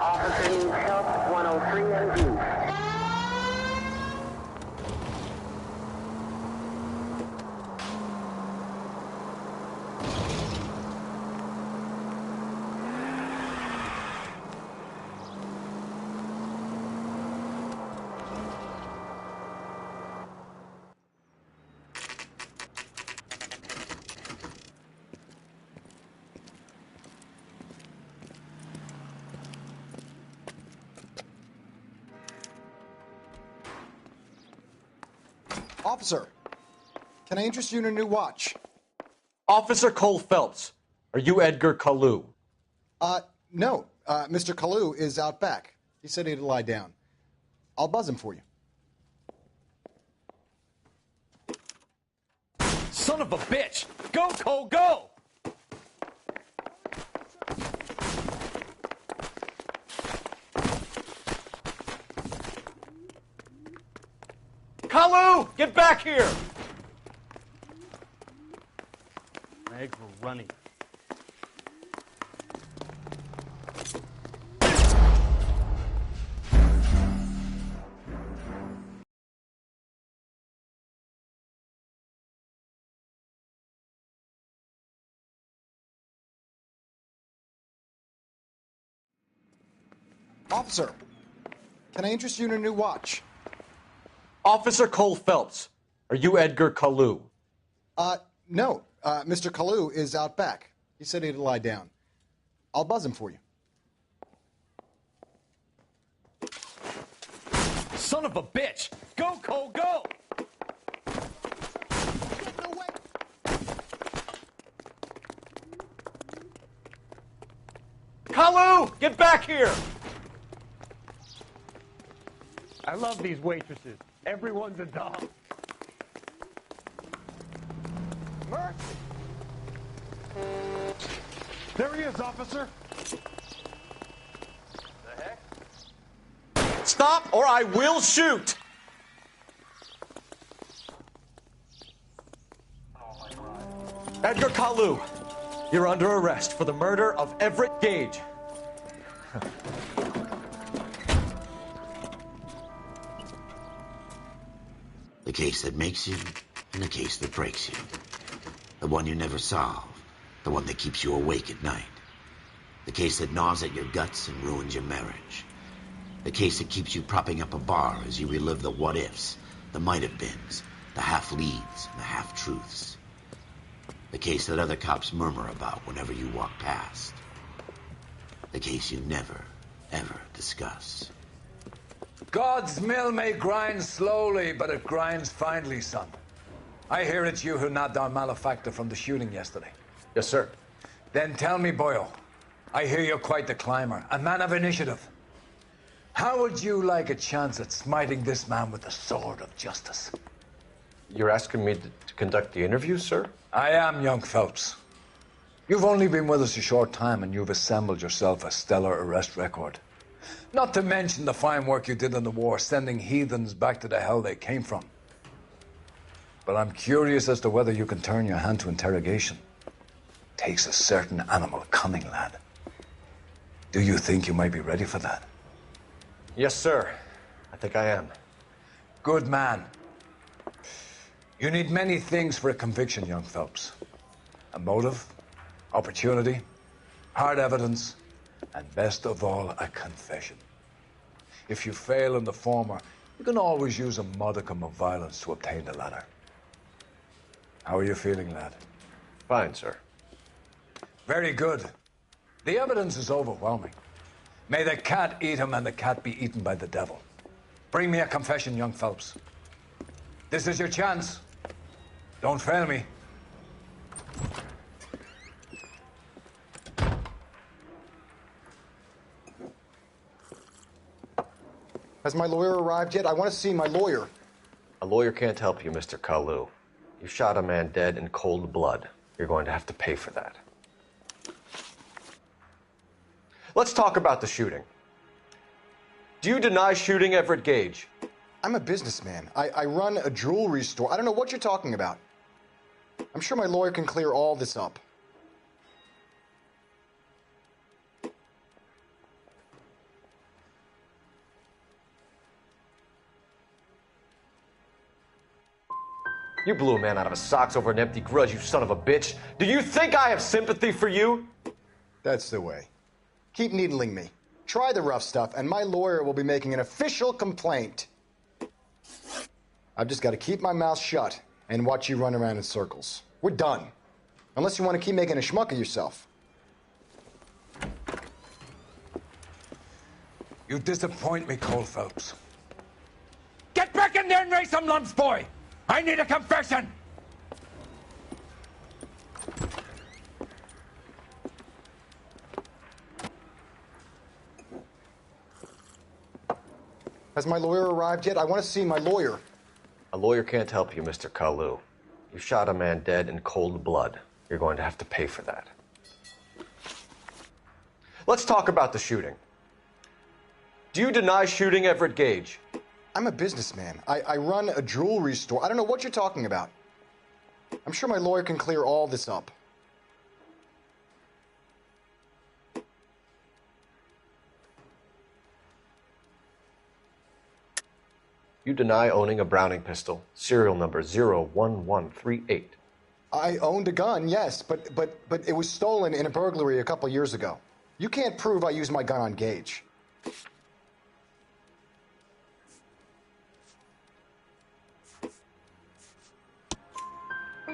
Officer needs help, 103 and view. Officer, can I interest you in a new watch? Officer Cole Phelps, are you Edgar Kalu? No. Mr. Kalu is out back. He said he'd lie down. I'll buzz him for you. Son of a bitch! Go, Cole, go! Kalu, get back here! Meg, we're running. Officer, can I interest you in a new watch? Officer Cole Phelps, are you Edgar Kalu? No. Mr. Kalu is out back. He said he'd lie down. I'll buzz him for you. Son of a bitch! Go, Cole, go! Kalu, get back here! I love these waitresses. Everyone's a dog. Mercy! There he is, officer. The heck? Stop or I will shoot! Edgar Kalu, you're under arrest for the murder of Everett Gage. The case that makes you, and the case that breaks you. The one you never solve. The one that keeps you awake at night. The case that gnaws at your guts and ruins your marriage. The case that keeps you propping up a bar as you relive the what-ifs, the might-have-beens, the half-leads, and the half-truths. The case that other cops murmur about whenever you walk past. The case you never, ever discuss. God's mill may grind slowly, but it grinds finely, son. I hear it's you who nabbed our malefactor from the shooting yesterday. Yes, sir. Then tell me, Boyle, I hear you're quite the climber, a man of initiative. How would you like a chance at smiting this man with the sword of justice? You're asking me to conduct the interview, sir? I am, young Phelps. You've only been with us a short time, and you've assembled yourself a stellar arrest record. Not to mention the fine work you did in the war, sending heathens back to the hell they came from. But I'm curious as to whether you can turn your hand to interrogation. Takes a certain animal cunning, lad. Do you think you might be ready for that? Yes, sir. I think I am. Good man. You need many things for a conviction, young Phelps. A motive, opportunity, hard evidence, and best of all, a confession. If you fail in the former, you can always use a modicum of violence to obtain the latter. How are you feeling, lad? Fine, sir. Very good. The evidence is overwhelming. May the cat eat him and the cat be eaten by the devil. Bring me a confession, young Phelps. This is your chance. Don't fail me. Has my lawyer arrived yet? I want to see my lawyer. A lawyer can't help you, Mr. Kalu. You shot a man dead in cold blood. You're going to have to pay for that. Let's talk about the shooting. Do you deny shooting Everett Gage? I'm a businessman. I run a jewelry store. I don't know what you're talking about. I'm sure my lawyer can clear all this up. You blew a man out of his socks over an empty grudge, you son of a bitch. Do you think I have sympathy for you? That's the way. Keep needling me. Try the rough stuff, and my lawyer will be making an official complaint. I've just got to keep my mouth shut and watch you run around in circles. We're done. Unless you want to keep making a schmuck of yourself. You disappoint me, Cole Phelps. Get back in there and raise some lumps, boy! I need a confession! Has my lawyer arrived yet? I want to see my lawyer. A lawyer can't help you, Mr. Kalu. You shot a man dead in cold blood. You're going to have to pay for that. Let's talk about the shooting. Do you deny shooting Everett Gage? I'm a businessman. I run a jewelry store. I don't know what you're talking about. I'm sure my lawyer can clear all this up. You deny owning a Browning pistol, serial number 01138. I owned a gun, yes, but it was stolen in a burglary a couple years ago. You can't prove I used my gun on Gage.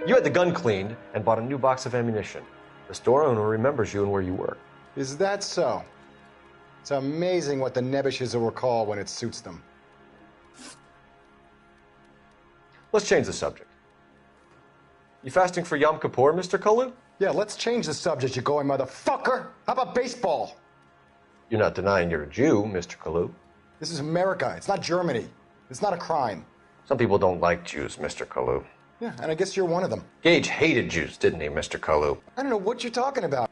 You had the gun cleaned and bought a new box of ammunition. The store owner remembers you and where you were. Is that so? It's amazing what the Nebbishes will recall when it suits them. Let's change the subject. You fasting for Yom Kippur, Mr. Kalu? Yeah, let's change the subject, you going motherfucker. How about baseball? You're not denying you're a Jew, Mr. Kalu. This is America. It's not Germany. It's not a crime. Some people don't like Jews, Mr. Kalu. Yeah, and I guess you're one of them. Gage hated Jews, didn't he, Mr. Kalu? I don't know what you're talking about.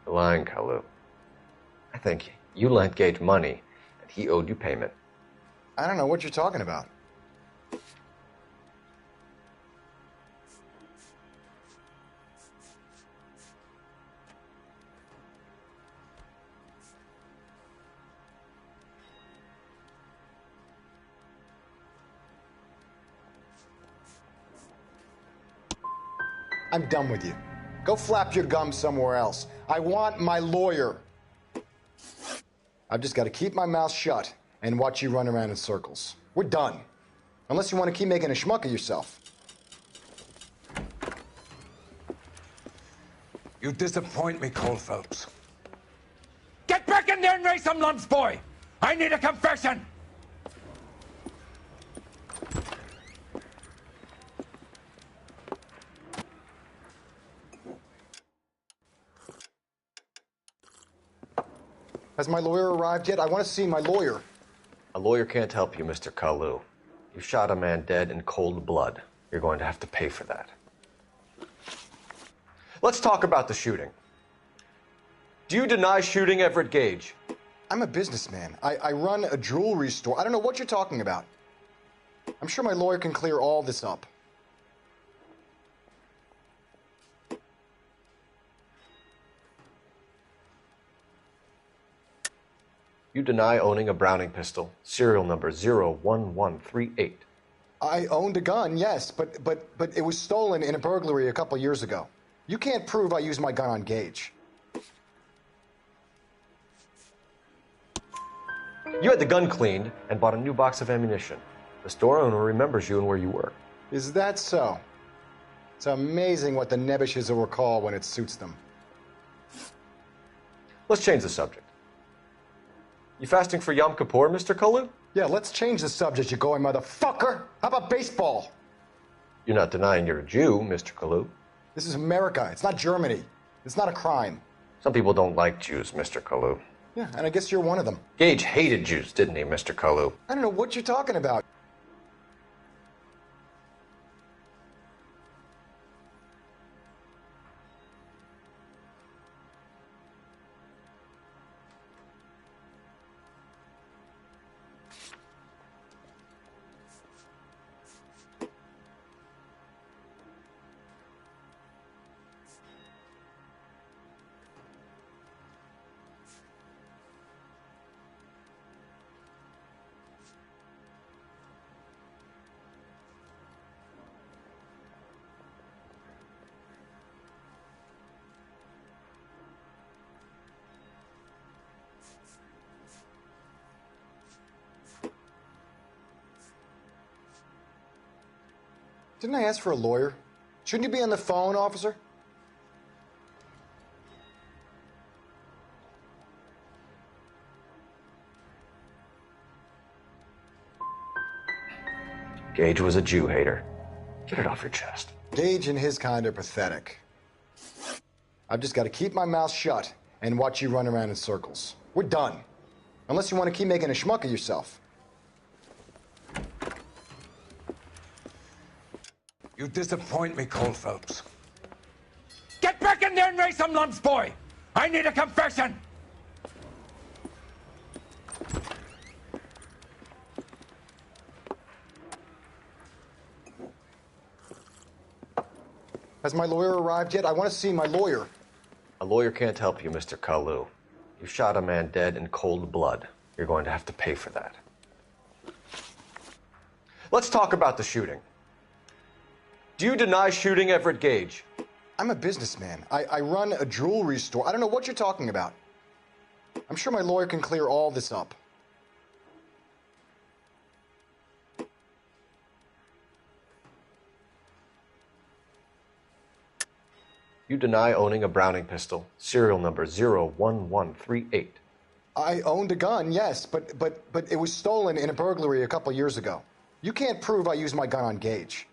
You're lying, Kalu. I think you lent Gage money, and he owed you payment. I don't know what you're talking about. I'm done with you. Go flap your gums somewhere else. I want my lawyer. I've just got to keep my mouth shut and watch you run around in circles. We're done. Unless you want to keep making a schmuck of yourself. You disappoint me, Cole Phelps. Get back in there and raise some lumps, boy! I need a confession! Has my lawyer arrived yet? I want to see my lawyer. A lawyer can't help you, Mr. Kalu. You shot a man dead in cold blood. You're going to have to pay for that. Let's talk about the shooting. Do you deny shooting Everett Gage? I'm a businessman. I run a jewelry store. I don't know what you're talking about. I'm sure my lawyer can clear all this up. You deny owning a Browning pistol, serial number 01138. I owned a gun, yes, but it was stolen in a burglary a couple years ago. You can't prove I used my gun on Gage. You had the gun cleaned and bought a new box of ammunition. The store owner remembers you and where you were. Is that so? It's amazing what the Nebbishes will recall when it suits them. Let's change the subject. You fasting for Yom Kippur, Mr. Kalu? Yeah, let's change the subject, you going motherfucker. How about baseball? You're not denying you're a Jew, Mr. Kalu. This is America. It's not Germany. It's not a crime. Some people don't like Jews, Mr. Kalu. Yeah, and I guess you're one of them. Gage hated Jews, didn't he, Mr. Kalu? I don't know what you're talking about. Didn't I ask for a lawyer? Shouldn't you be on the phone, officer? Gage was a Jew hater. Get it off your chest. Gage and his kind are pathetic. I've just got to keep my mouth shut and watch you run around in circles. We're done. Unless you want to keep making a schmuck of yourself. You disappoint me, Cole Phelps. Get back in there and raise some lumps, boy! I need a confession! Has my lawyer arrived yet? I want to see my lawyer. A lawyer can't help you, Mr. Kalu. You shot a man dead in cold blood. You're going to have to pay for that. Let's talk about the shooting. Do you deny shooting Everett Gage? I'm a businessman. I run a jewelry store. I don't know what you're talking about. I'm sure my lawyer can clear all this up. You deny owning a Browning pistol, serial number 01138. I owned a gun, yes, but it was stolen in a burglary a couple years ago. You can't prove I used my gun on Gage.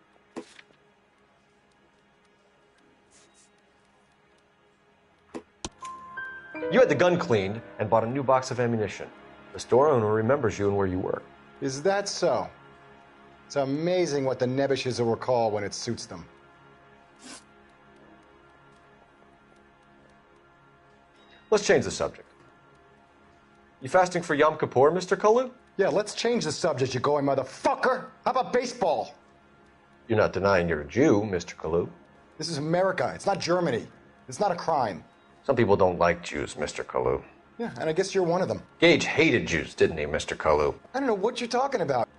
You had the gun cleaned and bought a new box of ammunition. The store owner remembers you and where you were. Is that so? It's amazing what the nebbishes will recall when it suits them. Let's change the subject. You fasting for Yom Kippur, Mr. Kalu? Yeah, let's change the subject, you going motherfucker. How about baseball? You're not denying you're a Jew, Mr. Kalu. This is America. It's not Germany. It's not a crime. Some people don't like Jews, Mr. Kalu. Yeah, and I guess you're one of them. Gage hated Jews, didn't he, Mr. Kalu? I don't know what you're talking about.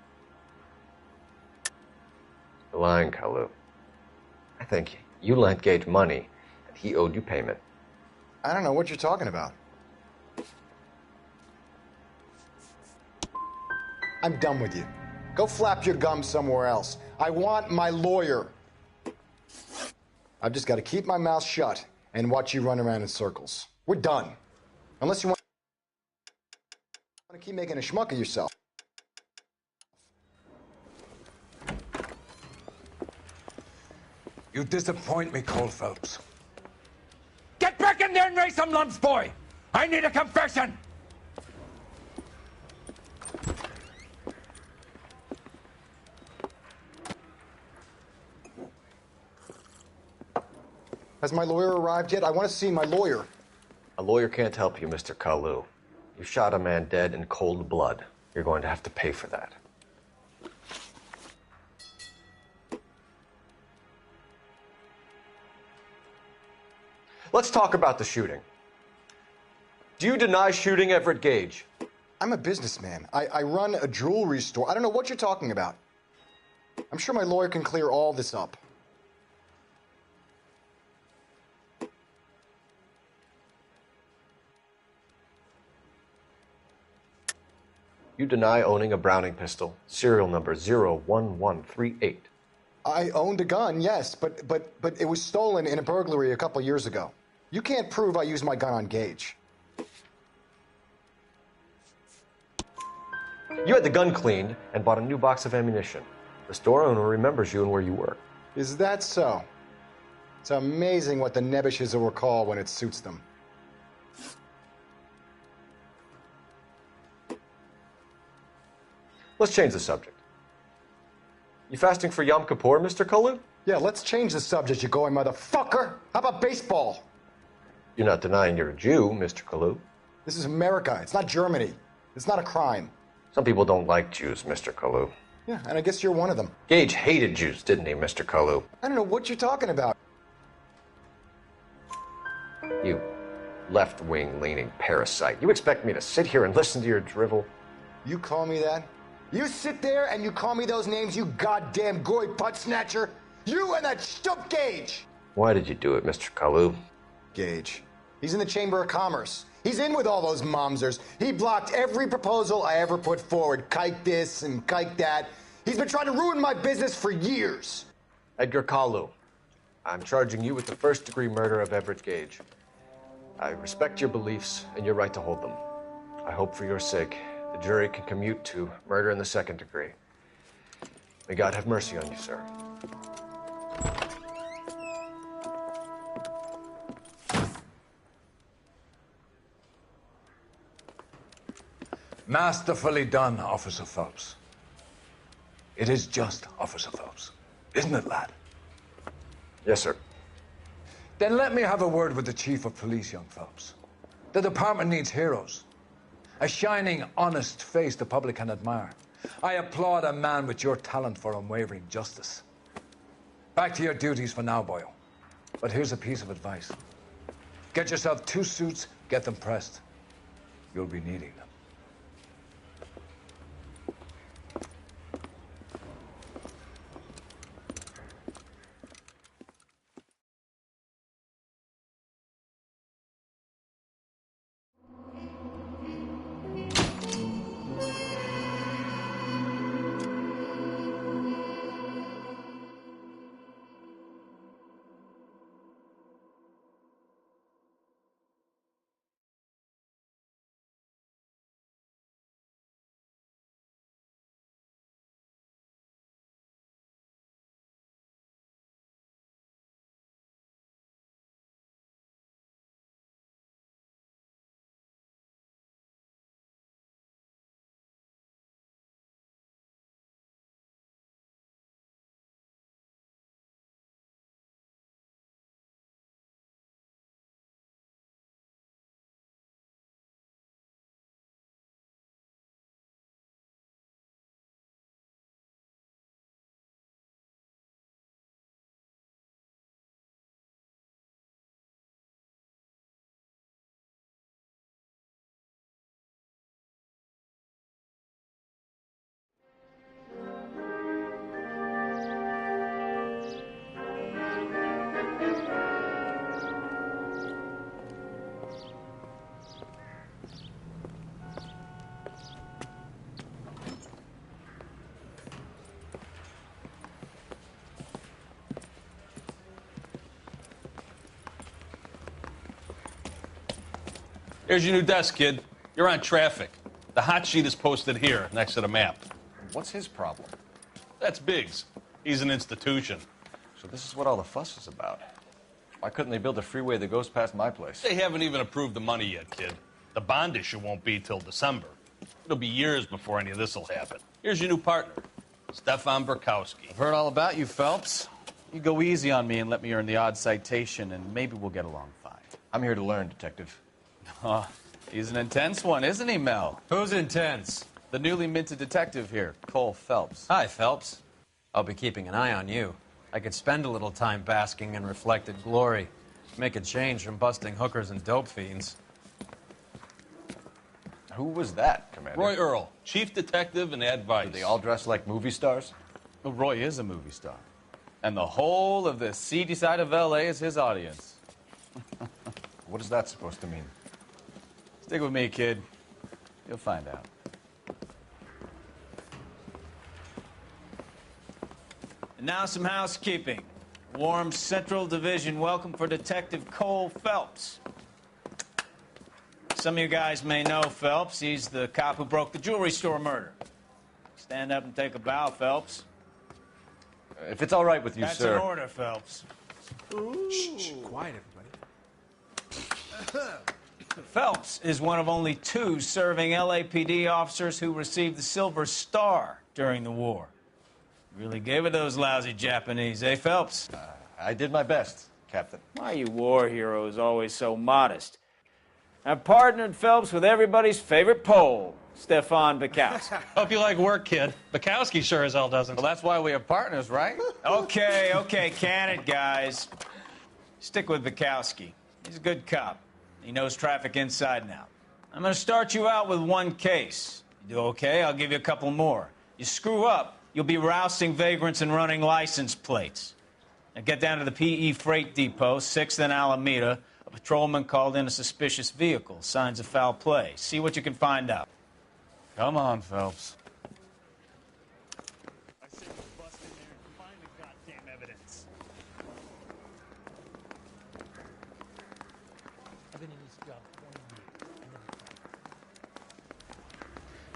You're lying, Kalu. I think you lent Gage money and he owed you payment. I don't know what you're talking about. I'm done with you. Go flap your gums somewhere else. I want my lawyer. I've just got to keep my mouth shut and watch you run around in circles. We're done. Unless you want to keep making a schmuck of yourself. You disappoint me, Cole Phelps. Get back in there and raise some lumps, boy! I need a confession! Has my lawyer arrived yet? I want to see my lawyer. A lawyer can't help you, Mr. Kalu. You shot a man dead in cold blood. You're going to have to pay for that. Let's talk about the shooting. Do you deny shooting Everett Gage? I'm a businessman. I run a jewelry store. I don't know what you're talking about. I'm sure my lawyer can clear all this up. You deny owning a Browning pistol, serial number 01138. I owned a gun, yes, but it was stolen in a burglary a couple years ago. You can't prove I used my gun on Gage. You had the gun cleaned and bought a new box of ammunition. The store owner remembers you and where you were. Is that so? It's amazing what the nebbishes will recall when it suits them. Let's change the subject. You fasting for Yom Kippur, Mr. Kalu? Yeah, let's change the subject, you going motherfucker. How about baseball? You're not denying you're a Jew, Mr. Kalu. This is America. It's not Germany. It's not a crime. Some people don't like Jews, Mr. Kalu. Yeah, and I guess you're one of them. Gage hated Jews, didn't he, Mr. Kalu? I don't know what you're talking about. You left-wing leaning parasite. You expect me to sit here and listen to your drivel? You call me that? You sit there and you call me those names, you goddamn goy butt snatcher. You and that stup Gage. Why did you do it, Mr. Kalu? Gage. He's in the Chamber of Commerce. He's in with all those momsers. He blocked every proposal I ever put forward. Kike this and kike that. He's been trying to ruin my business for years. Edgar Kalu. I'm charging you with the first-degree murder of Everett Gage. I respect your beliefs and your right to hold them. I hope for your sake the jury can commute to murder in the second degree. May God have mercy on you, sir. Masterfully done, Officer Phelps. It is just, Officer Phelps. Isn't it, lad? Yes, sir. Then let me have a word with the Chief of Police, young Phelps. The department needs heroes. A shining, honest face the public can admire. I applaud a man with your talent for unwavering justice. Back to your duties for now, boyo. But here's a piece of advice. Get yourself 2 suits, get them pressed. You'll be needing them. Here's your new desk, kid. You're on traffic. The hot sheet is posted here, next to the map. What's his problem? That's Biggs. He's an institution. So this is what all the fuss is about. Why couldn't they build a freeway that goes past my place? They haven't even approved the money yet, kid. The bond issue won't be till December. It'll be years before any of this will happen. Here's your new partner, Stefan Burkowski. I've heard all about you, Phelps. You go easy on me and let me earn the odd citation, and maybe we'll get along fine. I'm here to learn, Detective. Oh, he's an intense one, isn't he, Mel? Who's intense? The newly minted detective here, Cole Phelps. Hi, Phelps. I'll be keeping an eye on you. I could spend a little time basking in reflected glory. Make a change from busting hookers and dope fiends. Who was that, Commander? Roy Earl, chief detective and advice. Do they all dress like movie stars? Well, Roy is a movie star. And the whole of the seedy side of L.A. is his audience. What is that supposed to mean? Stick with me, kid. You'll find out. And now some housekeeping. Warm Central Division welcome for Detective Cole Phelps. Some of you guys may know Phelps. He's the cop who broke the jewelry store murder. Stand up and take a bow, Phelps. If it's all right with you, That's sir. That's an order, Phelps. Shh, quiet, everybody. Phelps is one of only 2 serving LAPD officers who received the Silver Star during the war. Really gave it those lousy Japanese, eh, Phelps? I did my best, Captain. Why are you war heroes always so modest? I've partnered Phelps with everybody's favorite Pole, Stefan Burkowski. Hope you like work, kid. Bukowski sure as hell doesn't. Well, that's why we have partners, right? Okay, can it, guys. Stick with Burkowski. He's a good cop. He knows traffic inside and out. I'm going to start you out with 1 case. You do okay, I'll give you a couple more. You screw up, you'll be rousting vagrants and running license plates. Now get down to the PE Freight Depot, 6th and Alameda. A patrolman called in a suspicious vehicle. Signs of foul play. See what you can find out. Come on, Phelps. I said you bust in there and find the goddamn evidence.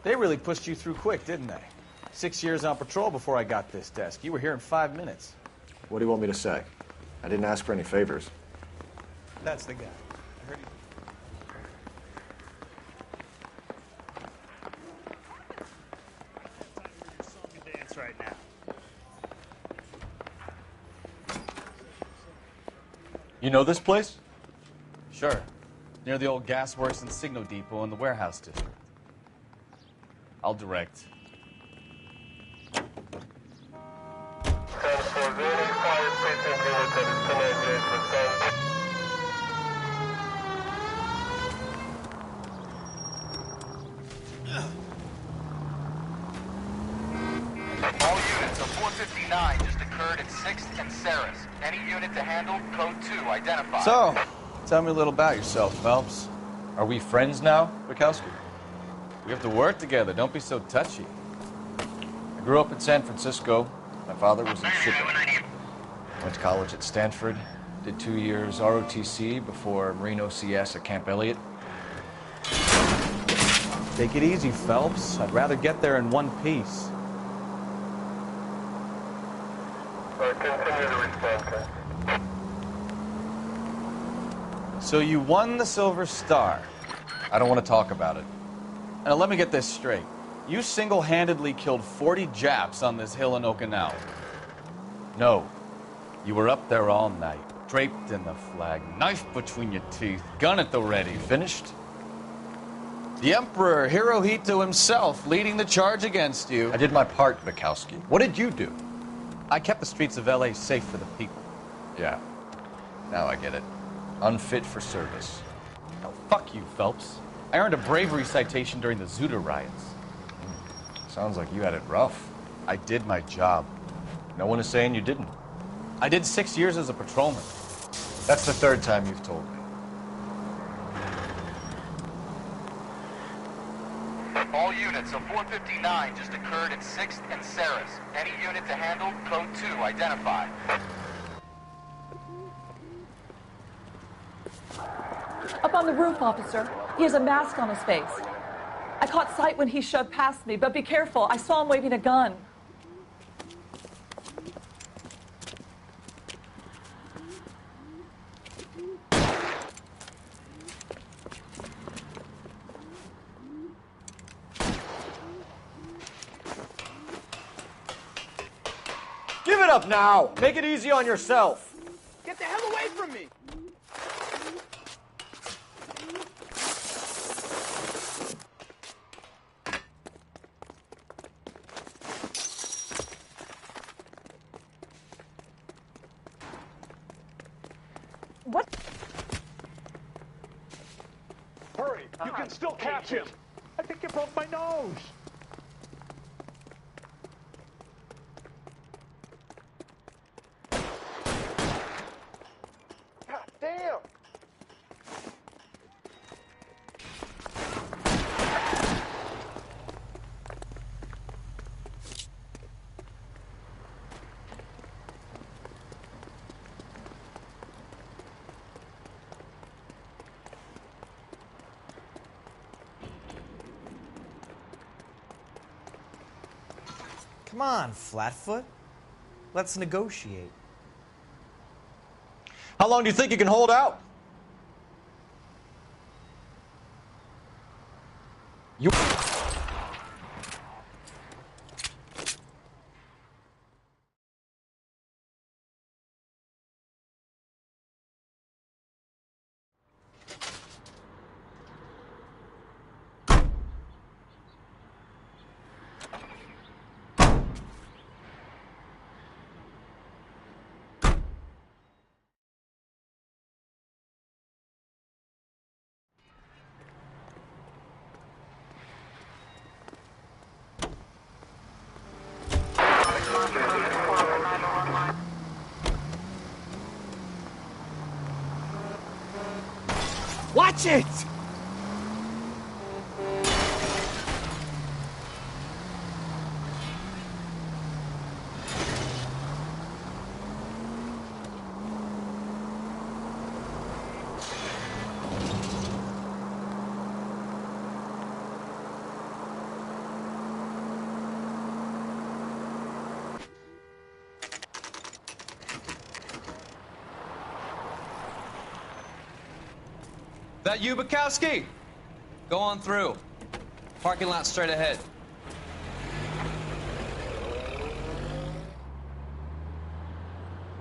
They really pushed you through quick, didn't they? 6 years on patrol before I got this desk. You were here in 5 minutes. What do you want me to say? I didn't ask for any favors. That's the guy. I heard he... Dance right now. You know this place? Sure. Near the old gasworks and signal depot in the warehouse district. I'll direct. All units, a 459 just occurred at 6th and Saris. Any unit to handle, code 2, identified. So, tell me a little about yourself, Phelps. Are we friends now, Bukowski? We have to work together. Don't be so touchy. I grew up in San Francisco. My father was in shipping. Went to college at Stanford. Did 2 years ROTC before Marine OCS at Camp Elliott. Take it easy, Phelps. I'd rather get there in one piece. So you won the Silver Star. I don't want to talk about it. Now let me get this straight. You single-handedly killed 40 Japs on this hill in Okinawa. No. You were up there all night, draped in the flag, knife between your teeth, gun at the ready. Finished? The Emperor Hirohito himself leading the charge against you. I did my part, Bukowski. What did you do? I kept the streets of L.A. safe for the people. Yeah. Now I get it. Unfit for service. Now, fuck you, Phelps. I earned a bravery citation during the Zuda riots. Sounds like you had it rough. I did my job. No one is saying you didn't. I did 6 years as a patrolman. That's the third time you've told me. All units, a 459 just occurred at 6th and Saris. Any unit to handle, code 2, identified. Up on the roof, officer. He has a mask on his face. I caught sight when he shoved past me, but be careful. I saw him waving a gun. Give it up now! Make it easy on yourself! Get the hell away from me! What? Hurry! You can still catch him! I think you broke my nose! God damn! Come on, Flatfoot. Let's negotiate. How long do you think you can hold out? You... Watch it! That you, Bukowski? Go on through. Parking lot straight ahead.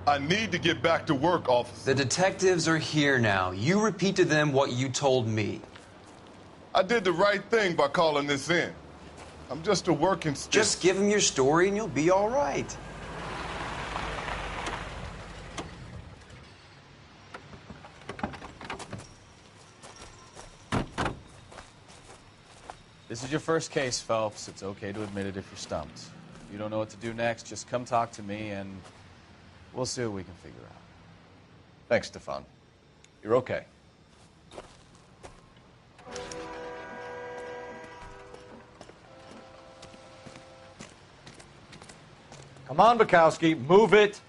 I need to get back to work, officer. The detectives are here now. You repeat to them what you told me. I did the right thing by calling this in. I'm just a working stiff. Just give them your story and you'll be all right. This is your first case, Phelps. It's okay to admit it if you're stumped. If you don't know what to do next, just come talk to me and we'll see what we can figure out. Thanks, Stefan. You're okay. Come on, Bukowski, move it.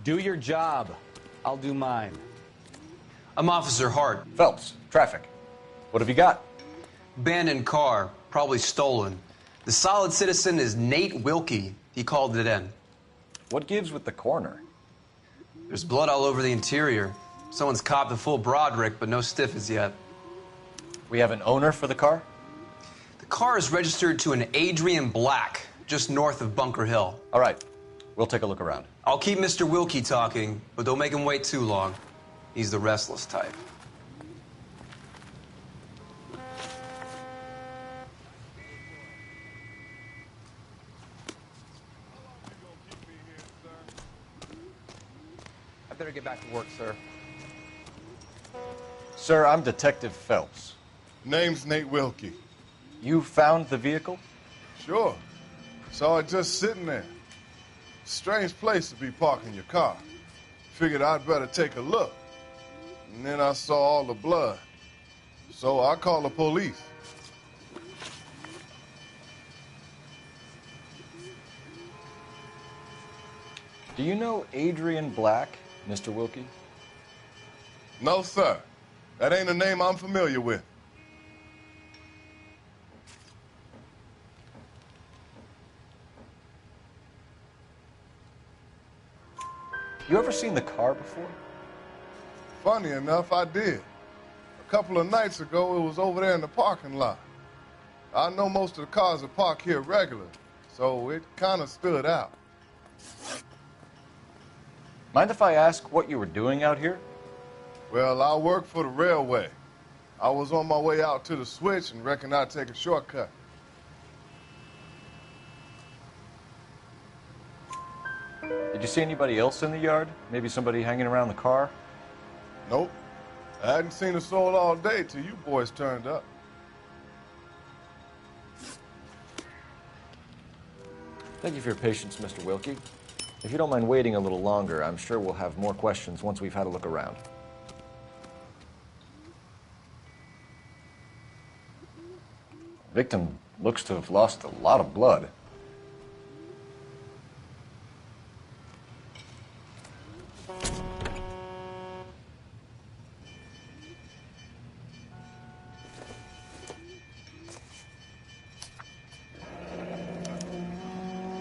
Do your job. I'll do mine. I'm Officer Hart. Phelps, traffic. What have you got? Abandoned car, probably stolen. The solid citizen is Nate Wilkie. He called it in. What gives with the coroner? There's blood all over the interior. Someone's copped the full Broderick, but no stiff as yet. We have an owner for the car? The car is registered to an Adrian Black, just north of Bunker Hill. All right, we'll take a look around. I'll keep Mr. Wilkie talking, but don't make him wait too long. He's the restless type. I better get back to work, sir. Sir, I'm Detective Phelps. Name's Nate Wilkie. You found the vehicle? Sure. Saw it just sitting there. Strange place to be parking your car. Figured I'd better take a look. And then I saw all the blood. So I called the police. Do you know Adrian Black, Mr. Wilkie? No, sir. That ain't a name I'm familiar with. You ever seen the car before? Funny enough, I did. A couple of nights ago, it was over there in the parking lot. I know most of the cars are parked here regular, so it kind of stood out. Mind if I ask what you were doing out here? Well, I work for the railway. I was on my way out to the switch and reckoned I'd take a shortcut. Did you see anybody else in the yard? Maybe somebody hanging around the car? Nope. I hadn't seen a soul all day till you boys turned up. Thank you for your patience, Mr. Wilkie. If you don't mind waiting a little longer, I'm sure we'll have more questions once we've had a look around. Victim looks to have lost a lot of blood.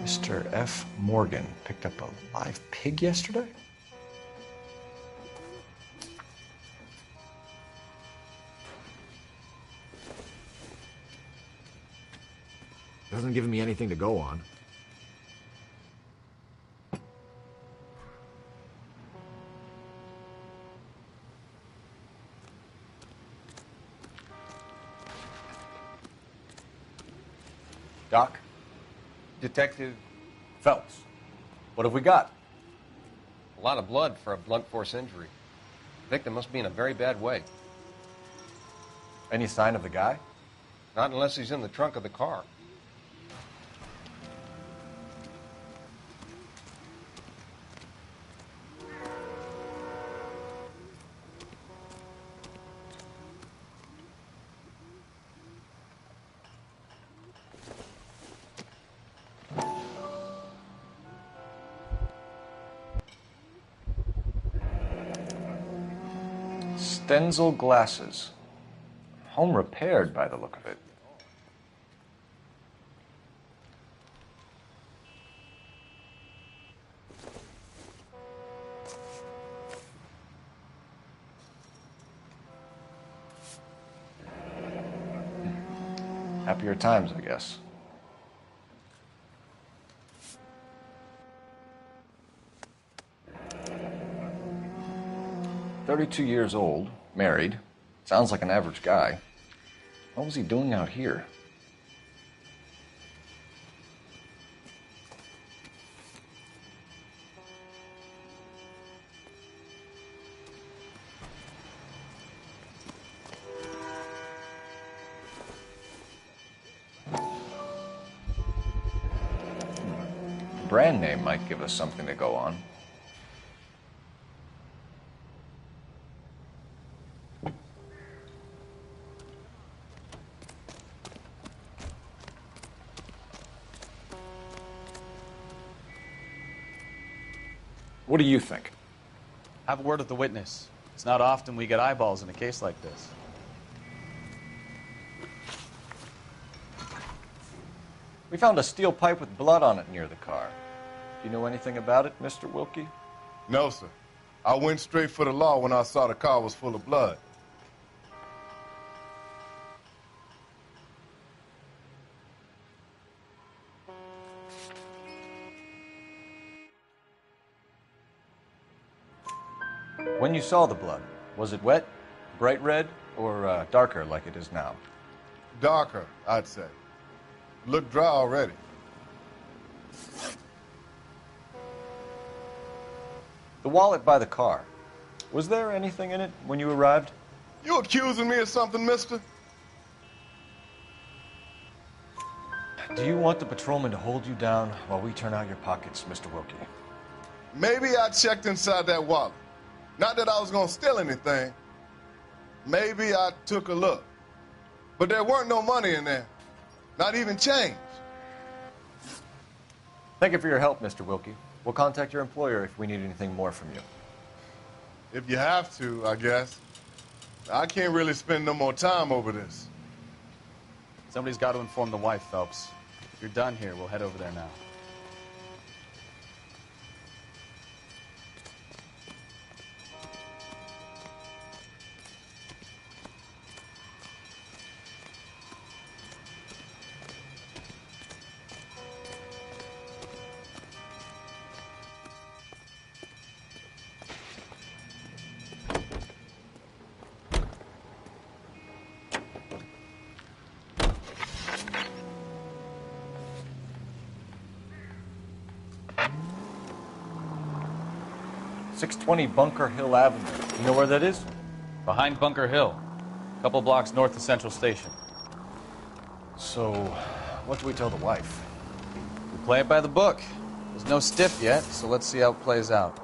Mr. F. Morgan picked up a live pig yesterday? Doesn't give me anything to go on. Doc? Detective Phelps. What have we got? a lot of blood for a blunt force injury. The victim must be in a very bad way. Any sign of the guy? Not unless he's in the trunk of the car. Stenzel glasses. Home repaired by the look of it. Happier times, I guess. "32 years old, married. Sounds like an average guy. What was he doing out here?" Brand name might give us something to go on. What do you think? Have a word with the witness. It's not often we get eyeballs in a case like this. We found a steel pipe with blood on it near the car. Do you know anything about it, Mr. Wilkie? No, sir. I went straight for the law when I saw the car was full of blood. When you saw the blood, was it wet, bright red, or darker like it is now? Darker, I'd say. Looked dry already. The wallet by the car. Was there anything in it when you arrived? You accusing me of something, mister? Do you want the patrolman to hold you down while we turn out your pockets, Mr. Wilkie? Maybe I checked inside that wallet. Not that I was gonna steal anything. Maybe I took a look. But there weren't no money in there. Not even change. Thank you for your help, Mr. Wilkie. We'll contact your employer if we need anything more from you. If you have to, I guess. I can't really spend no more time over this. Somebody's got to inform the wife, Phelps. If you're done here, we'll head over there now. .620 Bunker Hill Avenue. You know where that is? Behind Bunker Hill. A couple blocks north of Central Station. So, what do we tell the wife? We play it by the book. There's no stiff yet, so let's see how it plays out.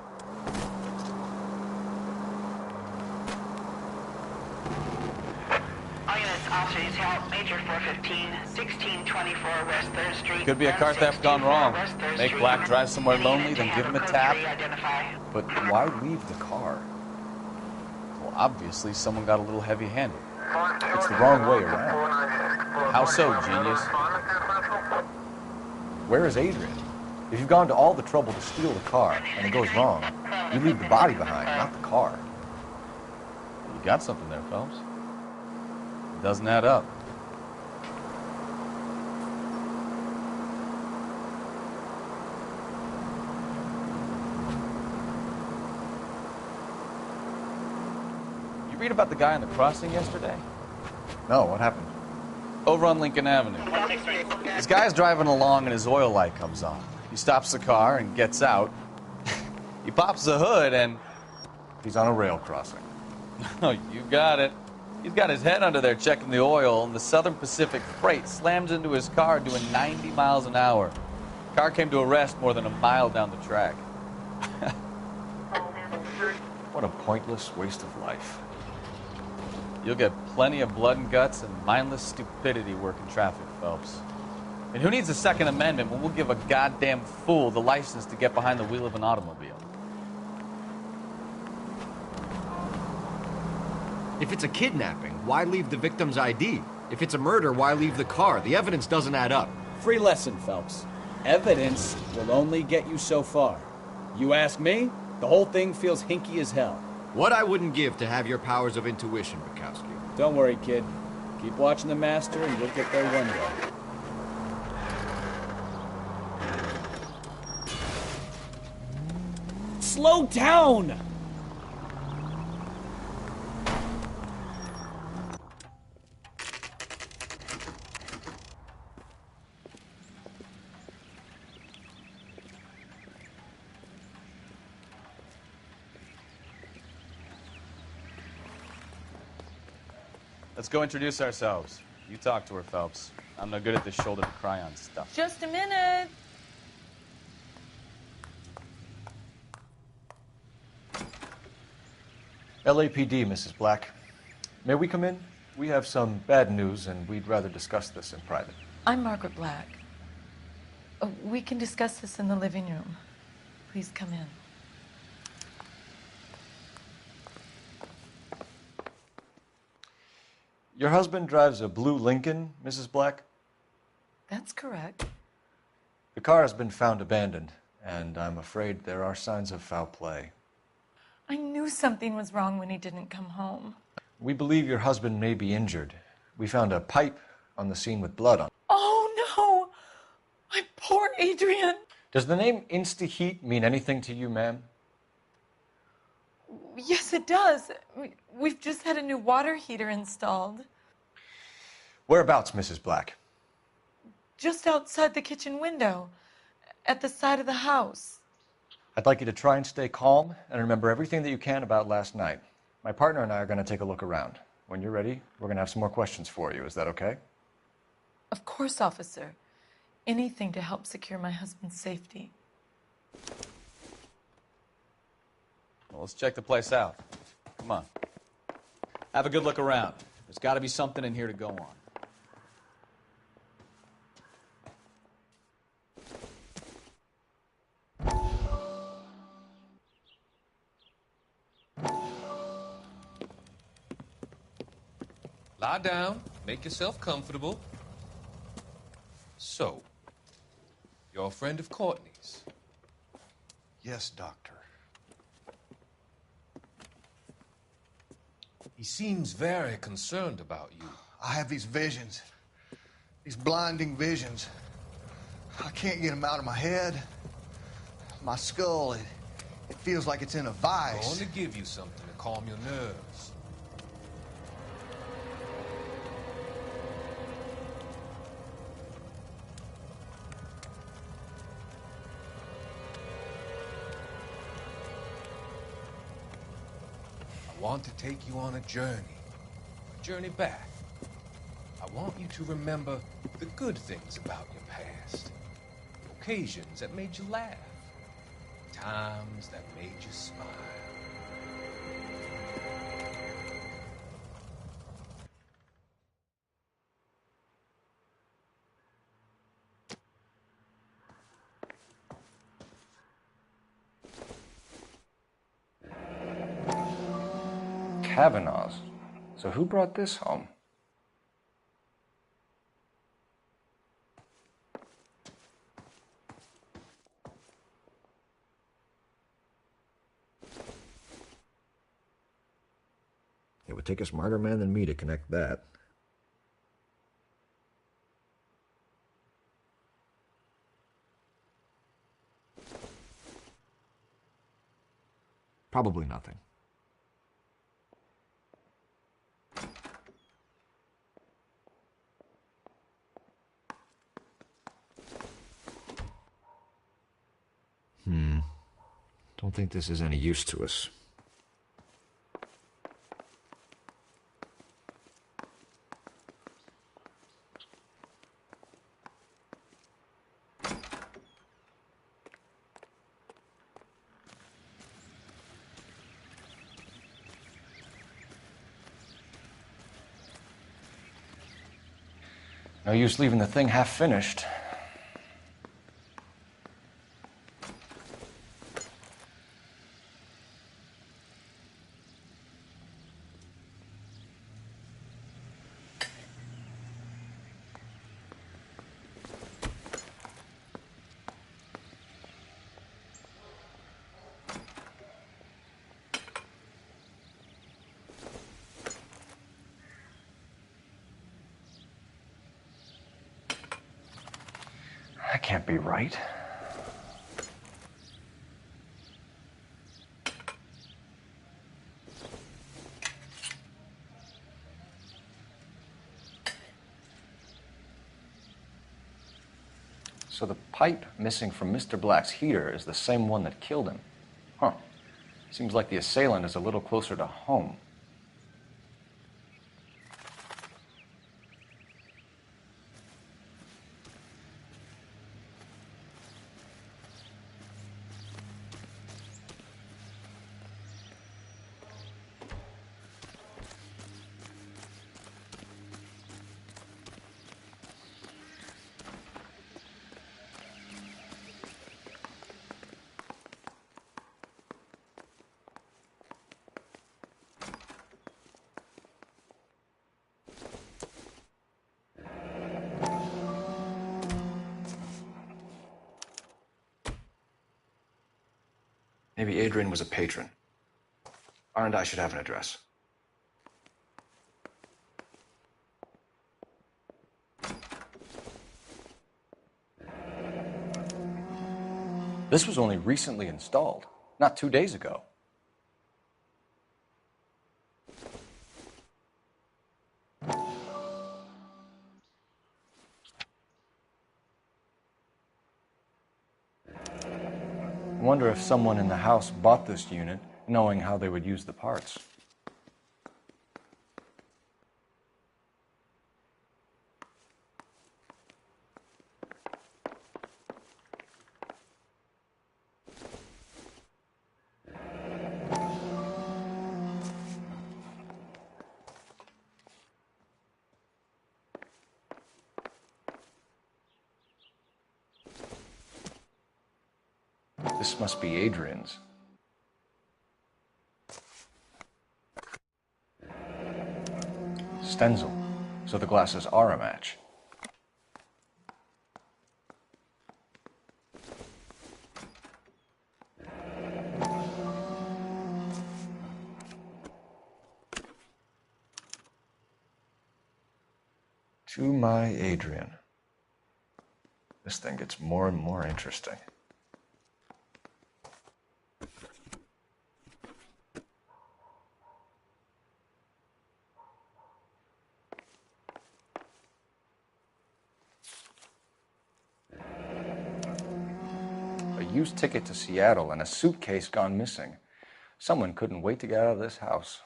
All units, officers help. Major 415, 1624 West 3rd Street. Could be a car theft gone wrong. Make Black drive somewhere lonely, then give him a tap. But why leave the car? Well, obviously, someone got a little heavy-handed. It's the wrong way around. How so, genius? Where is Adrian? If you've gone to all the trouble to steal the car and it goes wrong, you leave the body behind, not the car. You got something there, Phelps. It doesn't add up. You read about the guy on the crossing yesterday? No, what happened? Over on Lincoln Avenue. This guy's driving along and his oil light comes on. He stops the car and gets out. He pops the hood and... He's on a rail crossing. Oh, you got it. He's got his head under there checking the oil, and the Southern Pacific Freight slams into his car doing 90 miles an hour. Car came to a rest more than a mile down the track. What a pointless waste of life. You'll get plenty of blood and guts and mindless stupidity working traffic, Phelps. And who needs a Second Amendment when we'll give a goddamn fool the license to get behind the wheel of an automobile? If it's a kidnapping, why leave the victim's ID? If it's a murder, why leave the car? The evidence doesn't add up. Free lesson, Phelps. Evidence will only get you so far. You ask me, the whole thing feels hinky as hell. What I wouldn't give to have your powers of intuition, Bukowski. Don't worry, kid. Keep watching the master and you'll get there one day. Slow down! Let's go introduce ourselves. You talk to her, Phelps. I'm no good at this shoulder to cry on stuff. Just a minute. LAPD, Mrs. Black. May we come in? We have some bad news, and we'd rather discuss this in private. I'm Margaret Black. We can discuss this in the living room. Please come in. Your husband drives a blue Lincoln, Mrs. Black? That's correct. The car has been found abandoned, and I'm afraid there are signs of foul play. I knew something was wrong when he didn't come home. We believe your husband may be injured. We found a pipe on the scene with blood on it. Oh, no! My poor Adrian! Does the name Insta-Heat mean anything to you, ma'am? Yes, it does. We've just had a new water heater installed. Whereabouts, Mrs. Black? Just outside the kitchen window, at the side of the house. I'd like you to try and stay calm and remember everything that you can about last night. My partner and I are going to take a look around. When you're ready, we're going to have some more questions for you. Is that okay? Of course, officer. Anything to help secure my husband's safety. Well, let's check the place out. Come on. Have a good look around. There's got to be something in here to go on. Lie down, make yourself comfortable. So, you're a friend of Courtney's? Yes, Doctor. He seems very concerned about you. I have these visions, these blinding visions. I can't get them out of my head. My skull, it feels like it's in a I'm vice. going to give you something to calm your nerves. I want to take you on a journey back. I want you to remember the good things about your past, occasions that made you laugh, times that made you smile. Kavanaugh's. So who brought this home? It would take a smarter man than me to connect that. Probably nothing. Don't think this is any use to us. No use leaving the thing half finished. can't be right. So the pipe missing from Mr. Black's heater is the same one that killed him. Huh. Seems like the assailant is a little closer to home. Maybe Adrian was a patron. R&I should have an address. This was only recently installed, not 2 days ago. I wonder if someone in the house bought this unit knowing how they would use the parts. This must be Adrian's. Stenzel, so the glasses are a match. To my Adrian. This thing gets more and more interesting. A used ticket to Seattle and a suitcase gone missing. Someone couldn't wait to get out of this house.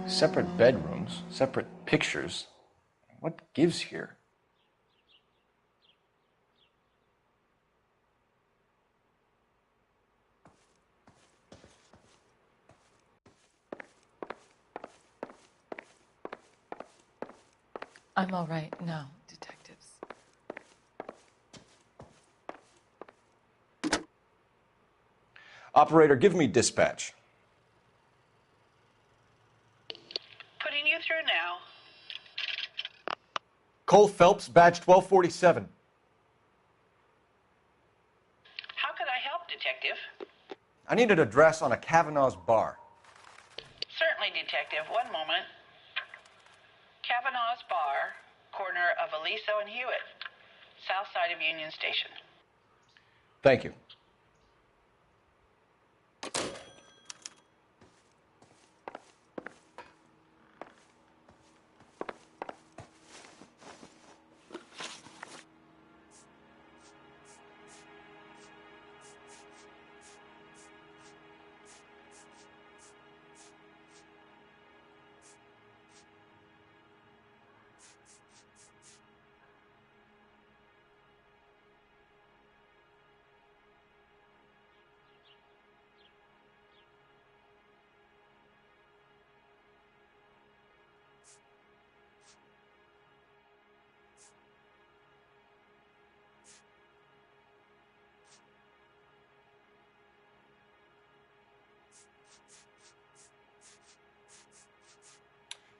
Separate bedrooms, separate pictures. What gives here? I'm all right now, detectives. Operator, give me dispatch. Putting you through now. Cole Phelps, badge 1247. How could I help, Detective? I need an address on a Kavanaugh's bar. Certainly, Detective. One moment. Kavanaugh's Bar, corner of Aliso and Hewitt, south side of Union Station. Thank you.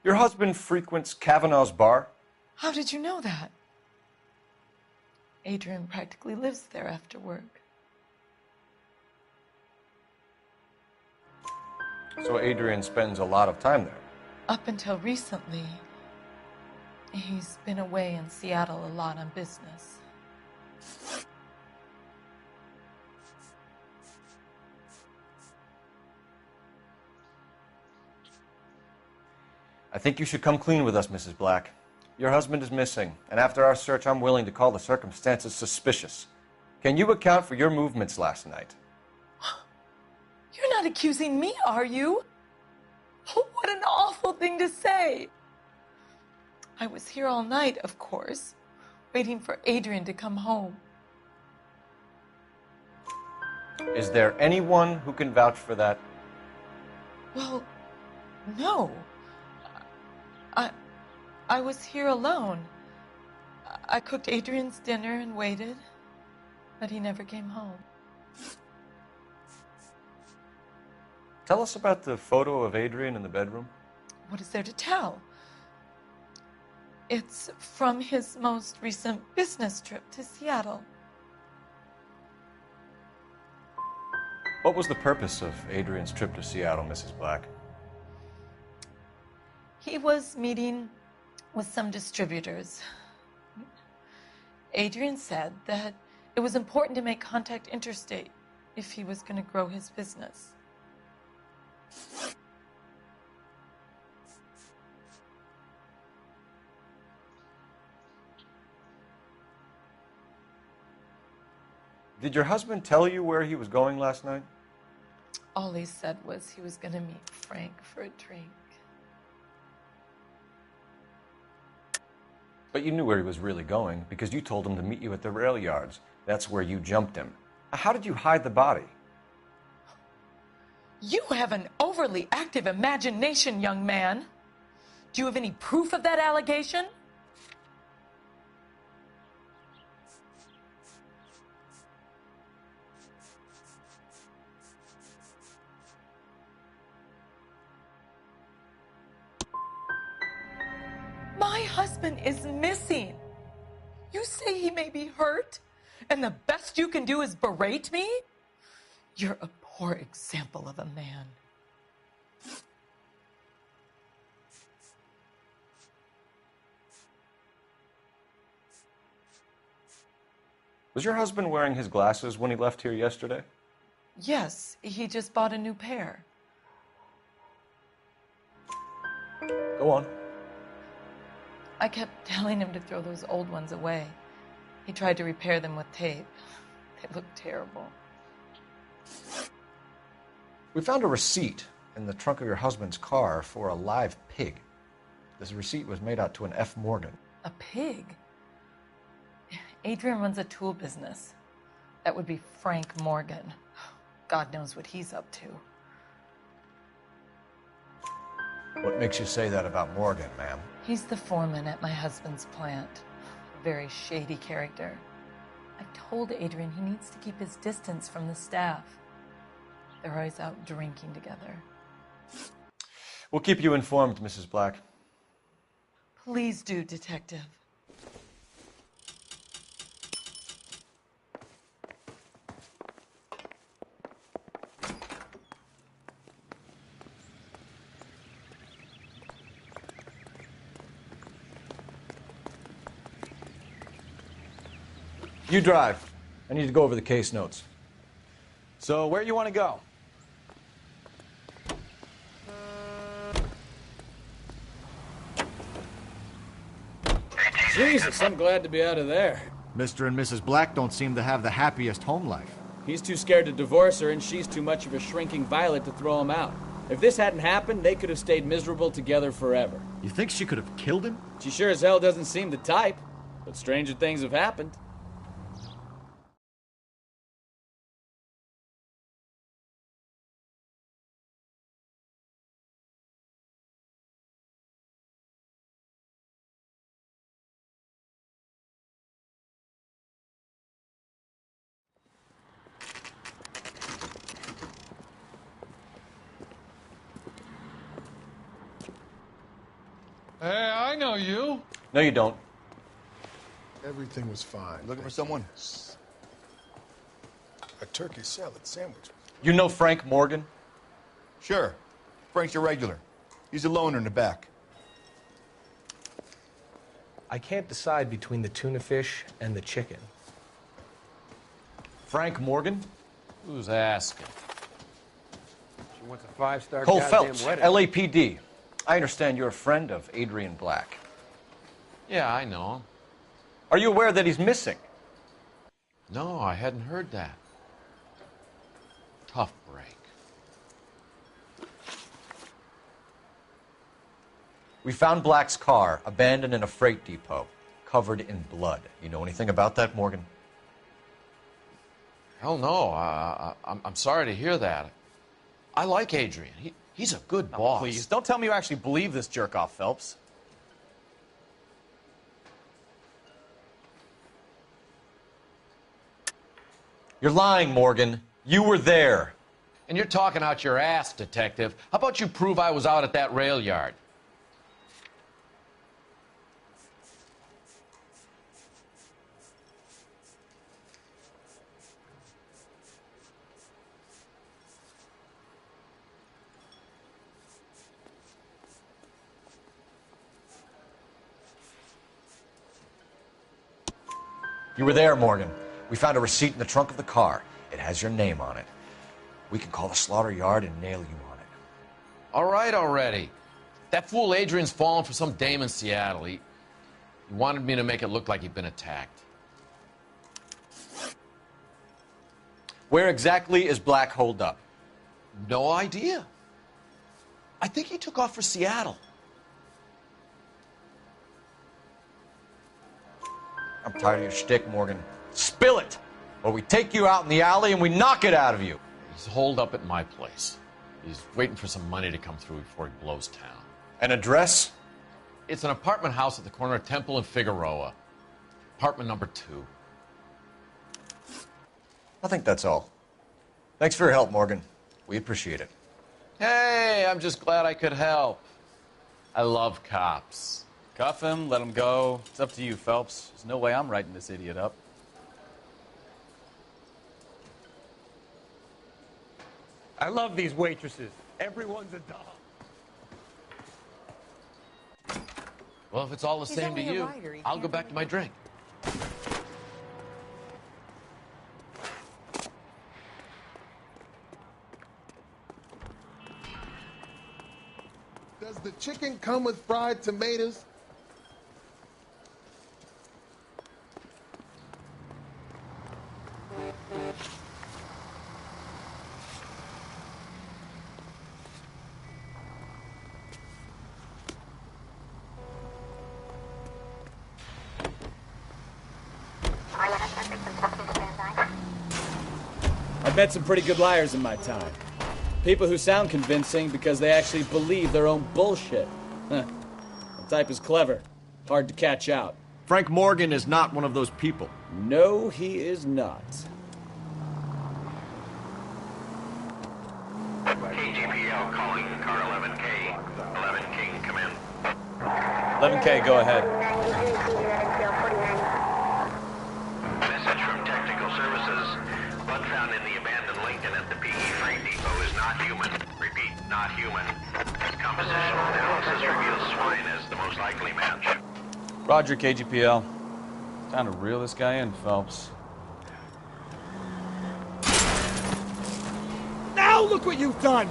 Your husband frequents Kavanaugh's bar? How did you know that? Adrian practically lives there after work. So Adrian spends a lot of time there. Up until recently, he's been away in Seattle a lot on business. I think you should come clean with us, Mrs. Black. Your husband is missing, and after our search, I'm willing to call the circumstances suspicious. Can you account for your movements last night? You're not accusing me, are you? What an awful thing to say. I was here all night, of course, waiting for Adrian to come home. Is there anyone who can vouch for that? Well, no. I was here alone. I cooked Adrian's dinner and waited, but he never came home. Tell us about the photo of Adrian in the bedroom. What is there to tell? It's from his most recent business trip to Seattle. What was the purpose of Adrian's trip to Seattle, Mrs. Black? He was meeting with some distributors. Adrian said that it was important to make contact interstate if he was going to grow his business. Did your husband tell you where he was going last night? All he said was he was going to meet Frank for a drink. But you knew where he was really going because you told him to meet you at the rail yards. That's where you jumped him. How did you hide the body? You have an overly active imagination, young man. Do you have any proof of that allegation? My husband is missing. You say he may be hurt, and the best you can do is berate me? You're a poor example of a man. Was your husband wearing his glasses when he left here yesterday? Yes, he just bought a new pair. Go on. I kept telling him to throw those old ones away. He tried to repair them with tape. They looked terrible. We found a receipt in the trunk of your husband's car for a live pig. This receipt was made out to an F. Morgan. A pig? Adrian runs a tool business. That would be Frank Morgan. God knows what he's up to. What makes you say that about Morgan, ma'am? He's the foreman at my husband's plant. A very shady character. I've told Adrian he needs to keep his distance from the staff. They're always out drinking together. We'll keep you informed, Mrs. Black. Please do, Detective. You drive. I need to go over the case notes. So, where you want to go? Jesus, I'm glad to be out of there. Mr. and Mrs. Black don't seem to have the happiest home life. He's too scared to divorce her, and she's too much of a shrinking violet to throw him out. If this hadn't happened, they could have stayed miserable together forever. You think she could have killed him? She sure as hell doesn't seem the type, but stranger things have happened. Hey, I know you. No, you don't. Everything was fine. Looking for someone? A turkey salad sandwich. You know Frank Morgan? Sure. Frank's your regular. He's a loner in the back. I can't decide between the tuna fish and the chicken. Frank Morgan? Who's asking? She wants a 5-star Cole goddamn Phelps, wedding. LAPD. I understand you're a friend of Adrian Black. Yeah, I know him. Are you aware that he's missing? No, I hadn't heard that. Tough break. We found Black's car abandoned in a freight depot, covered in blood. You know anything about that, Morgan? Hell no. I'm sorry to hear that. I like Adrian. He's a good boss. Please, don't tell me you actually believe this jerk-off, Phelps. You're lying, Morgan. You were there. And you're talking out your ass, detective. How about you prove I was out at that rail yard? You were there, Morgan. We found a receipt in the trunk of the car. It has your name on it. We can call the slaughter yard and nail you on it. All right already. That fool Adrian's fallen for some dame in Seattle. He wanted me to make it look like he'd been attacked. Where exactly is Black holed up? No idea. I think he took off for Seattle. I'm tired of your shtick, Morgan. Spill it! Or we take you out in the alley and we knock it out of you. He's holed up at my place. He's waiting for some money to come through before he blows town. An address? It's an apartment house at the corner of Temple and Figueroa. Apartment number 2. I think that's all. Thanks for your help, Morgan. We appreciate it. Hey, I'm just glad I could help. I love cops. Cuff him, let him go. It's up to you, Phelps. There's no way I'm writing this idiot up. I love these waitresses. Everyone's a doll. Well, if it's all the same to you, I'll go back to my drink. Does the chicken come with fried tomatoes? I've met some pretty good liars in my time. People who sound convincing because they actually believe their own bullshit. Huh. The type is clever. Hard to catch out. Frank Morgan is not one of those people. No, he is not. KGPL calling car 11K. 11K, come in. 11K, go ahead. Message from Technical Services. Blood found in the abandoned Lincoln at the PE freight depot is not human. Repeat, not human. Compositional analysis reveals swine as the most likely match. Roger, KGPL. Time to reel this guy in, Phelps. Now look what you've done!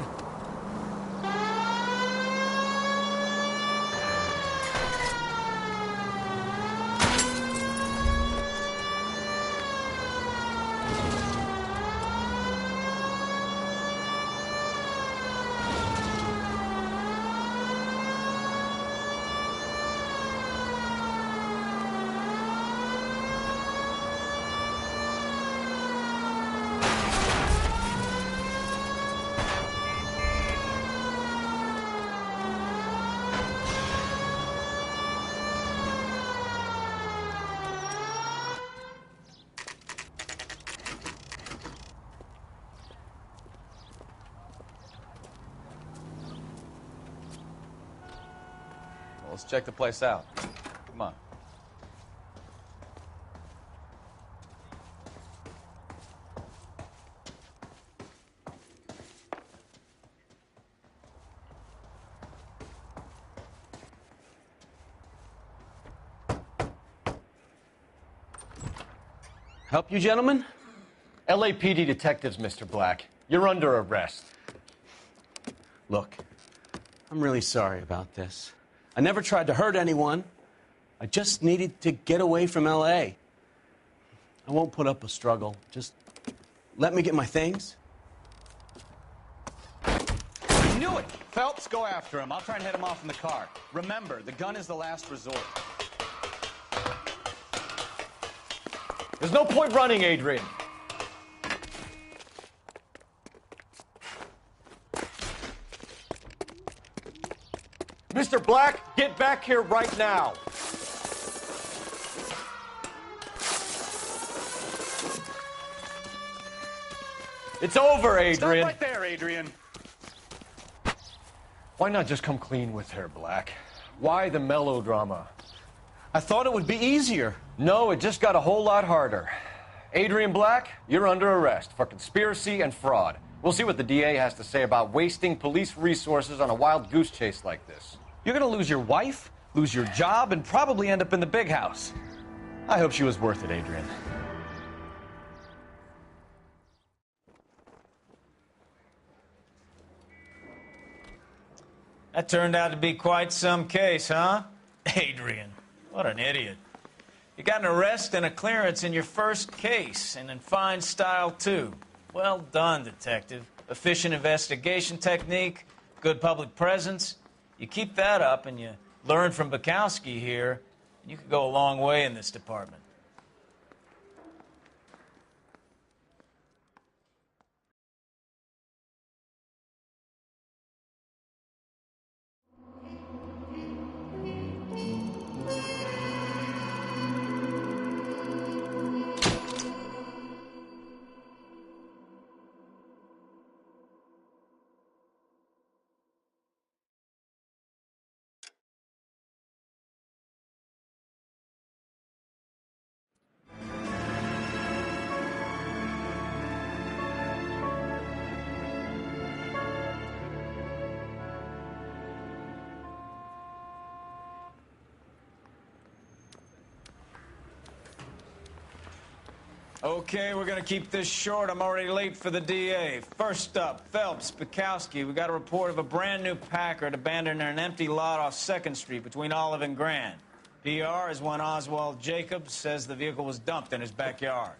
let's check the place out. Come on. Help you, gentlemen? LAPD detectives, Mr. Black. You're under arrest. Look, I'm really sorry about this. I never tried to hurt anyone. I just needed to get away from L.A. I won't put up a struggle. Just let me get my things. I knew it! Phelps, go after him. I'll try and head him off in the car. Remember, the gun is the last resort. There's no point running, Adrian. Mr. Black, get back here right now. It's over, Adrian. Stop right there, Adrian. Why not just come clean with her, Black? Why the melodrama? I thought it would be easier. No, it just got a whole lot harder. Adrian Black, you're under arrest for conspiracy and fraud. We'll see what the DA has to say about wasting police resources on a wild goose chase like this. You're gonna lose your wife, lose your job, and probably end up in the big house. I hope she was worth it, Adrian. That turned out to be quite some case, huh? Adrian, what an idiot. You got an arrest and a clearance in your first case, and in fine style, too. Well done, detective. Efficient investigation technique, good public presence. You keep that up and you learn from Bukowski here, and you could go a long way in this department. Okay, we're gonna keep this short. I'm already late for the DA. First up, Phelps, Bukowski. We got a report of a brand new Packard abandoned in an empty lot off 2nd Street between Olive and Grand. PR is one Oswald Jacobs says the vehicle was dumped in his backyard.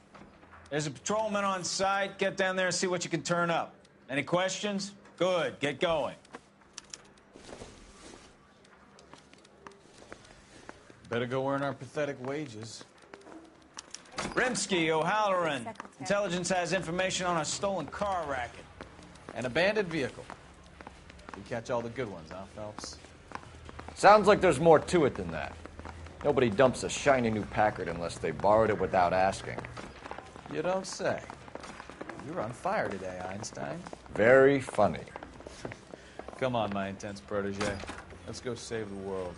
There's a patrolman on site. Get down there and see what you can turn up. Any questions? Good, get going. Better go earn our pathetic wages. Rimsky, O'Halloran. Intelligence has information on a stolen car racket. An abandoned vehicle. We catch all the good ones, huh, Phelps? Sounds like there's more to it than that. Nobody dumps a shiny new Packard unless they borrowed it without asking. You don't say. You're on fire today, Einstein. Very funny. Come on, my intense protege. Let's go save the world.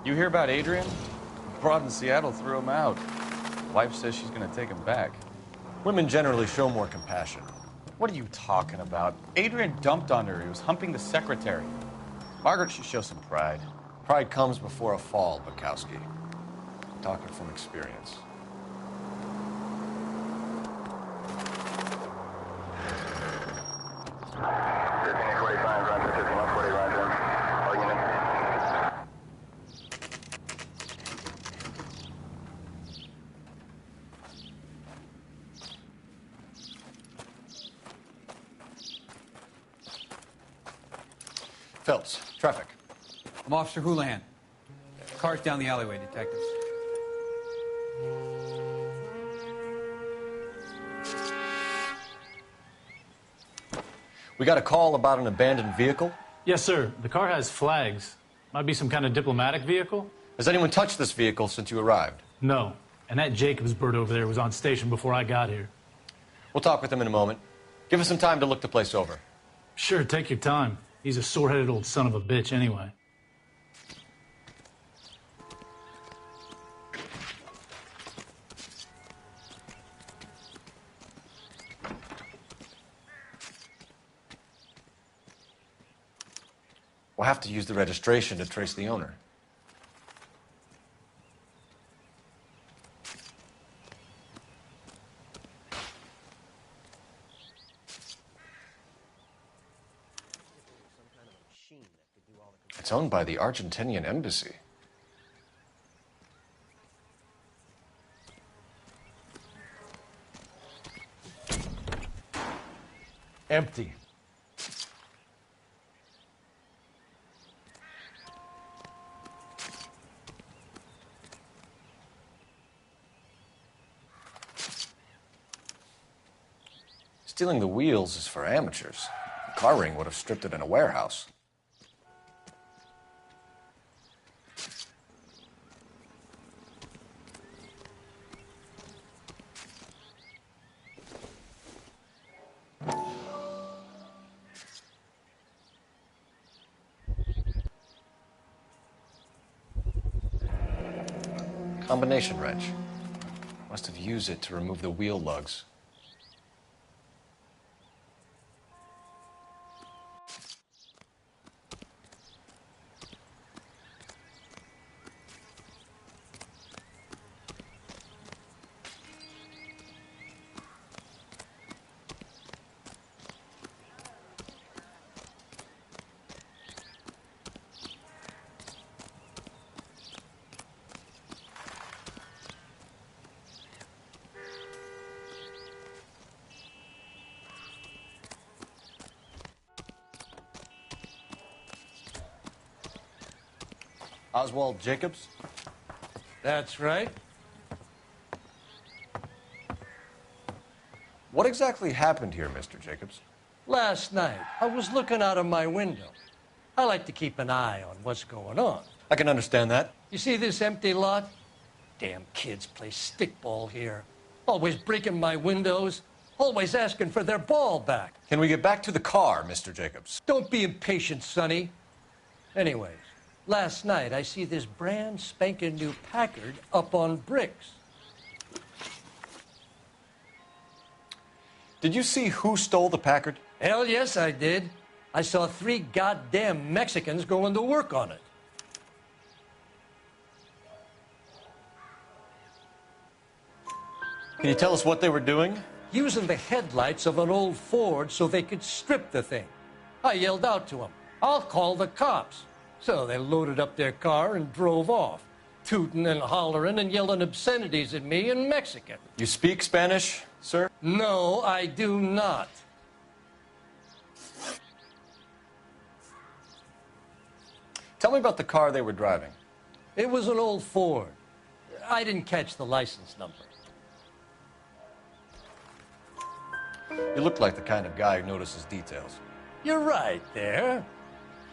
You hear about Adrian? Broad in Seattle threw him out. Wife says she's gonna take him back. Women generally show more compassion. What are you talking about? Adrian dumped on her. He was humping the secretary. Margaret should show some pride. Pride comes before a fall, Bukowski. I'm talking from experience. Phelps, traffic. I'm Officer Houlihan. Car's down the alleyway, detectives. We got a call about an abandoned vehicle? Yes, sir. The car has flags. Might be some kind of diplomatic vehicle. Has anyone touched this vehicle since you arrived? No. And that Jacobs bird over there was on station before I got here. We'll talk with him in a moment. Give us some time to look the place over. Sure, take your time. He's a sore-headed old son of a bitch anyway. We'll have to use the registration to trace the owner. It's owned by the Argentinian embassy. Empty. Stealing the wheels is for amateurs. The car ring would have stripped it in a warehouse. Combination wrench. Must have used it to remove the wheel lugs. Oswald Jacobs? That's right. What exactly happened here, Mr. Jacobs? Last night, I was looking out of my window. I like to keep an eye on what's going on. I can understand that. You see this empty lot? Damn kids play stickball here. Always breaking my windows. Always asking for their ball back. Can we get back to the car, Mr. Jacobs? Don't be impatient, Sonny. Anyways, last night I see this brand spanking new Packard up on bricks. Did you see who stole the Packard? Hell yes, I did. I saw 3 goddamn Mexicans going to work on it. Can you tell us what they were doing? Using the headlights of an old Ford so they could strip the thing. I yelled out to them, "I'll call the cops." So they loaded up their car and drove off, tooting and hollering and yelling obscenities at me in Mexican. You speak Spanish, sir? No, I do not. Tell me about the car they were driving. It was an old Ford. I didn't catch the license number. You look like the kind of guy who notices details. You're right there.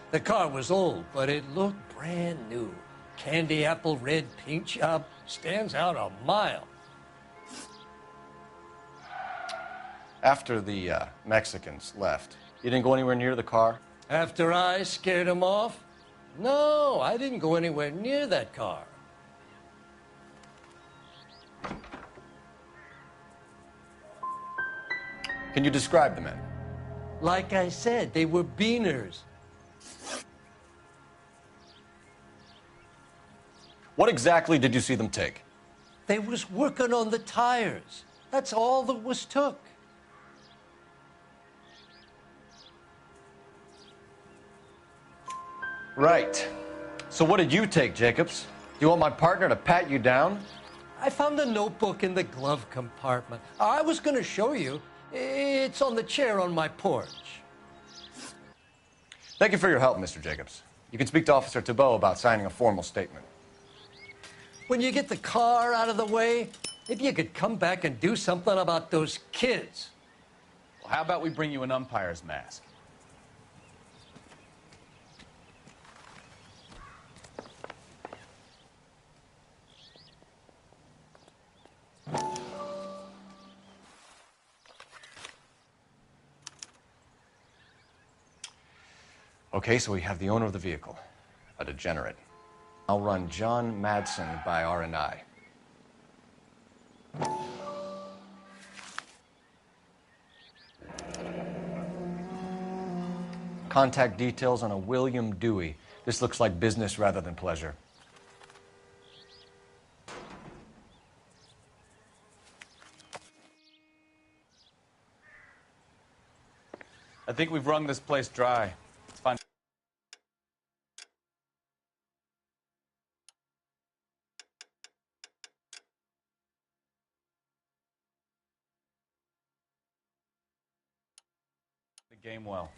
The car was old, but it looked brand new. Candy apple red paint job stands out a mile. After the Mexicans left, you didn't go anywhere near the car? After I scared them off? No, I didn't go anywhere near that car. Can you describe the men? Like I said, they were beaners. What exactly did you see them take? They was working on the tires. That's all that was took. Right. So what did you take, Jacobs? Do you want my partner to pat you down? I found a notebook in the glove compartment. I was going to show you. It's on the chair on my porch. Thank you for your help, Mr. Jacobs. You can speak to Officer Thibault about signing a formal statement. When you get the car out of the way, if you could come back and do something about those kids. Well, how about we bring you an umpire's mask? Okay, so we have the owner of the vehicle, a degenerate. I'll run John Madsen by R&I. Contact details on a William Dewey. This looks like business rather than pleasure. I think we've wrung this place dry. Let's find. The game well.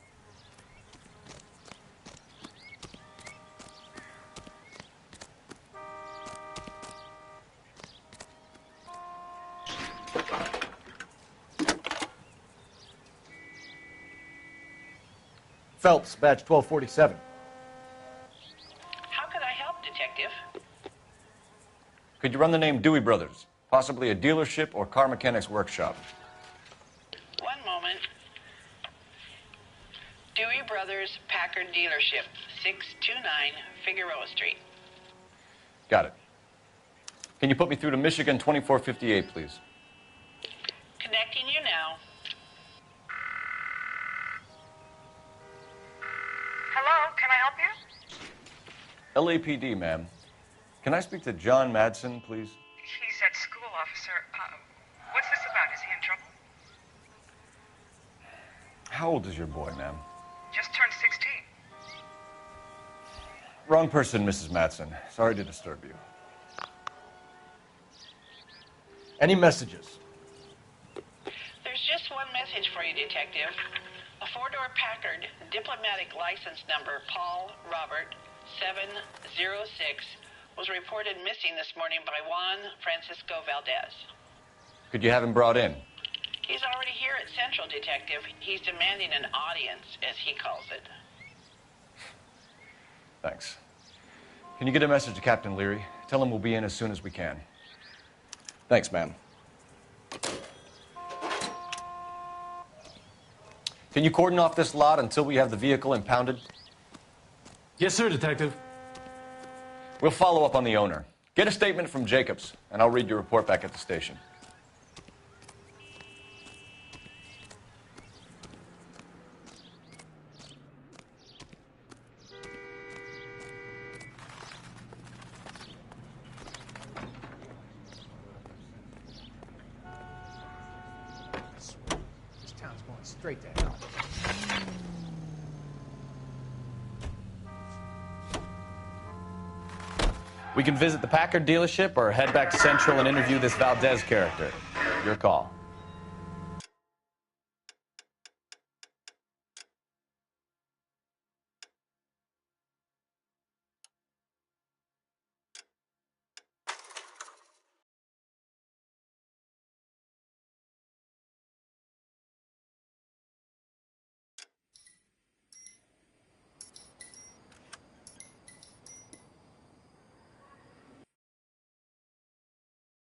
Phelps, badge 1247. How could I help, Detective? Could you run the name Dewey Brothers? Possibly a dealership or car mechanics workshop. One moment. Dewey Brothers Packard Dealership, 629 Figueroa Street. Got it. Can you put me through to Michigan 2458, please? Connecting you now. Hello, can I help you? LAPD, ma'am. Can I speak to John Madsen, please? He's at school, officer. What's this about? Is he in trouble? How old is your boy, ma'am? Just turned 16. Wrong person, Mrs. Madsen. Sorry to disturb you. Any messages? There's just one message for you, Detective. A four-door Packard, diplomatic license number Paul Robert 706, was reported missing this morning by Juan Francisco Valdez. Could you have him brought in? He's already here at Central, Detective. He's demanding an audience, as he calls it. Thanks. Can you get a message to Captain Leary? Tell him we'll be in as soon as we can. Thanks, ma'am. Can you cordon off this lot until we have the vehicle impounded? Yes, sir, Detective. We'll follow up on the owner. Get a statement from Jacobs, and I'll read your report back at the station. This town's going straight to hell. We can visit the Packard dealership or head back to Central and interview this Valdez character. Your call.